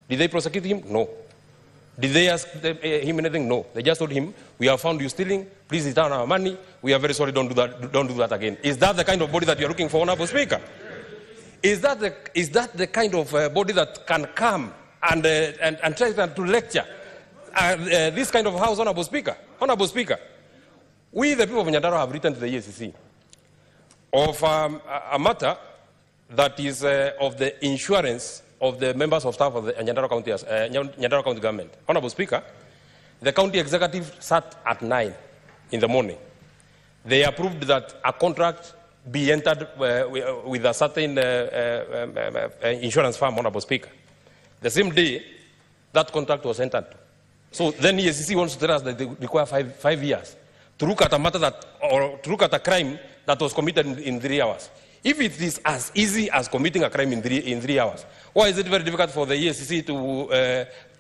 Did they prosecute him? No. Did they ask him anything? No. They just told him, we have found you stealing, please return our money, we are very sorry, don't do that again. Is that the kind of body that you are looking for, Honorable Speaker? Is that the kind of body that can come and try to lecture this kind of house, Honorable Speaker? Honorable Speaker, we, the people of Nyandarua, have written to the EACC of a matter that is of the insurance of the members of staff of the Nyandarua County government. Honorable Speaker, the county executive sat at 9 in the morning. They approved that a contract be entered with a certain insurance firm, Honorable Speaker. The same day, that contract was entered. So then EACC wants to tell us that they require five years to look at a matter or to look at a crime that was committed in 3 hours. If it is as easy as committing a crime in 3 hours, why is it very difficult for the EACC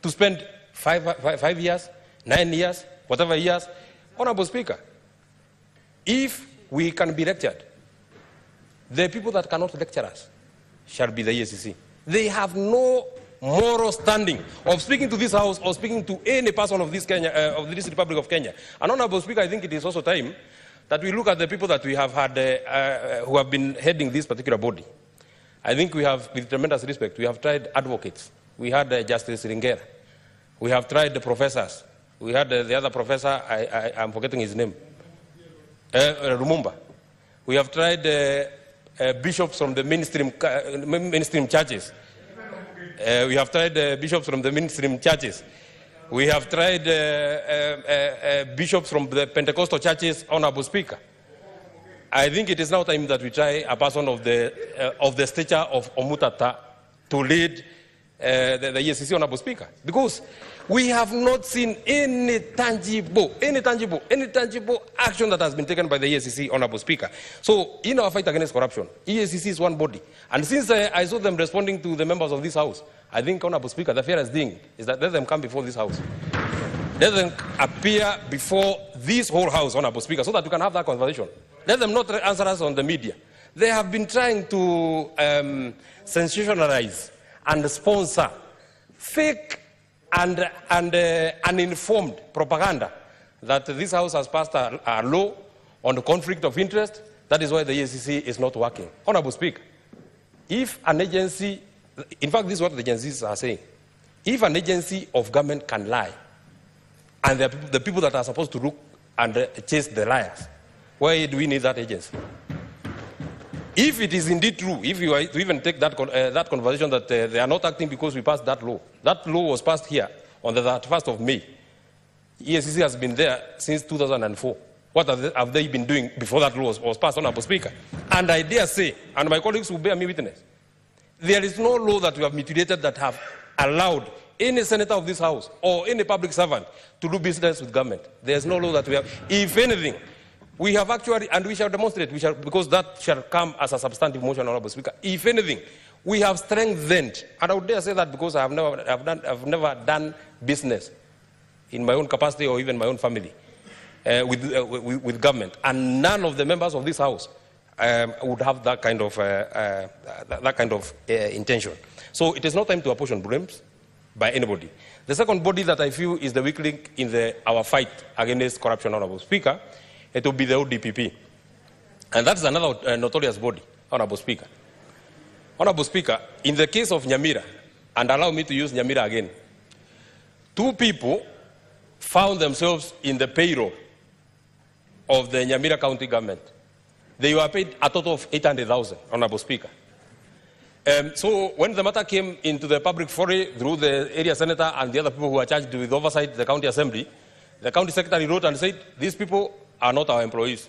to spend 5 years, 9 years, whatever years? Honorable Speaker, if we can be lectured, the people that cannot lecture us shall be the EACC. They have no moral standing of speaking to this House or speaking to any person of this Republic of Kenya. And Honorable Speaker, I think it is also time that we look at the people that we have had who have been heading this particular body. I think we have, with tremendous respect, we have tried advocates. We had Justice Ringera. We have tried the professors. We had the other professor, I'm forgetting his name, Lumumba. We have tried bishops from the mainstream churches. We have tried bishops from the mainstream churches. We have tried bishops from the Pentecostal churches, Honorable Speaker. I think it is now time that we try a person of the stature of Omutata to lead the EACC, Honorable Speaker. Because we have not seen any tangible action that has been taken by the EACC, Honorable Speaker. So in our fight against corruption, EACC is one body. And since I saw them responding to the members of this House, I think, Honorable Speaker, the fairest thing is that let them come before this House. Let them appear before this whole House, Honorable Speaker, so that we can have that conversation. Let them not answer us on the media. They have been trying to sensationalize and sponsor fake and uninformed propaganda that this House has passed a law on the conflict of interest. That is why the EACC is not working. Honorable Speaker, if an agency, in fact, this is what the agencies are saying, if an agency of government can lie, and the people that are supposed to look and chase the liars, why do we need that agency? If it is indeed true, if you even take that conversation that they are not acting because we passed that law was passed here on the 31st of May. EACC has been there since 2004. What have they been doing before that law was passed, Honorable Speaker? And I dare say, and my colleagues will bear me witness, there is no law that we have mutilated that have allowed any senator of this House or any public servant to do business with government. There is no law that we have. If anything, we have actually, and we shall demonstrate, because that shall come as a substantive motion, Honorable Speaker. If anything, we have strengthened, and I would dare say that because I have never done business in my own capacity or even my own family with government, and none of the members of this House would have that kind of intention. So it is not time to apportion blames by anybody. The second body that I feel is the weak link in our fight against corruption, Honorable Speaker, it will be the ODPP. And that's another notorious body, Honorable Speaker. Honorable Speaker, in the case of Nyamira, and allow me to use Nyamira again, 2 people found themselves in the payroll of the Nyamira County government. They were paid a total of 800,000, Honorable Speaker. So when the matter came into the public foray through the area senator and the other people who were charged with oversight the county assembly, the county secretary wrote and said, these people are not our employees.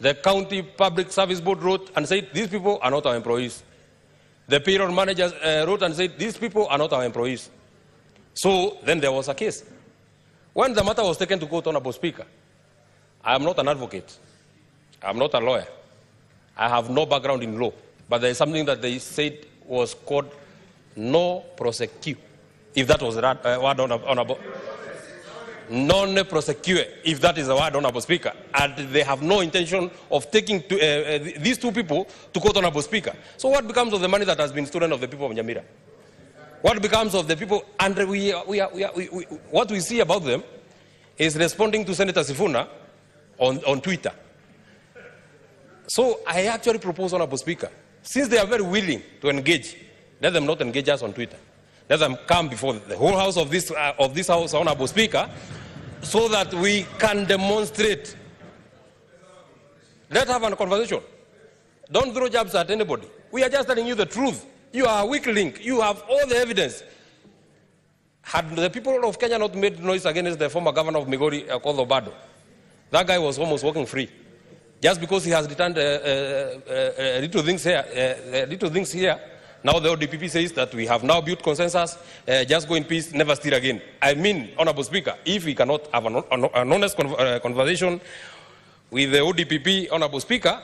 The county public service board wrote and said, these people are not our employees. The payroll manager wrote and said, these people are not our employees. So then there was a case. When the matter was taken to court, Honorable Speaker, I am not an advocate. I am not a lawyer. I have no background in law. But there is something that they said was called no prosecute. If that was the word, Honorable. Non-prosecute, if that is the word, Honorable Speaker. And they have no intention of taking these 2 people to court, Honorable Speaker. So what becomes of the money that has been stolen of the people of Nyamira? What becomes of the people? And what we see about them is responding to Senator Sifuna on Twitter. So I actually propose, Honorable Speaker, since they are very willing to engage, let them not engage us on Twitter. Let them come before the whole house of this house, Honorable Speaker, so that we can demonstrate. Let's have a conversation. Don't throw jabs at anybody. We are just telling you the truth. You are a weak link. You have all the evidence. Had the people of Kenya not made noise against the former governor of Migori, called Obado, that guy was almost walking free. Just because he has returned little things here, now the ODPP says that we have now built consensus, just go in peace, never steal again. I mean, Honorable Speaker, if we cannot have an honest conversation with the ODPP, Honorable Speaker,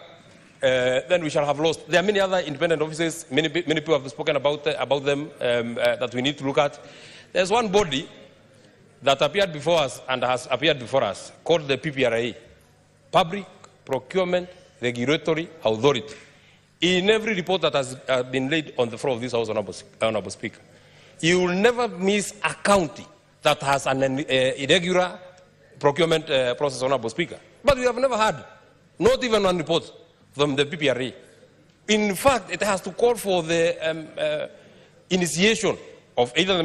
then we shall have lost. There are many other independent offices, many people have spoken about them that we need to look at. There's one body that appeared before us and has appeared before us called the PPRA, Public Procurement Regulatory Authority. In every report that has been laid on the floor of this House, Honorable Speaker, you will never miss a county that has an irregular procurement process, Honorable Speaker. But we have never had, not even one report from the PPRA. In fact, it has to call for the initiation of either the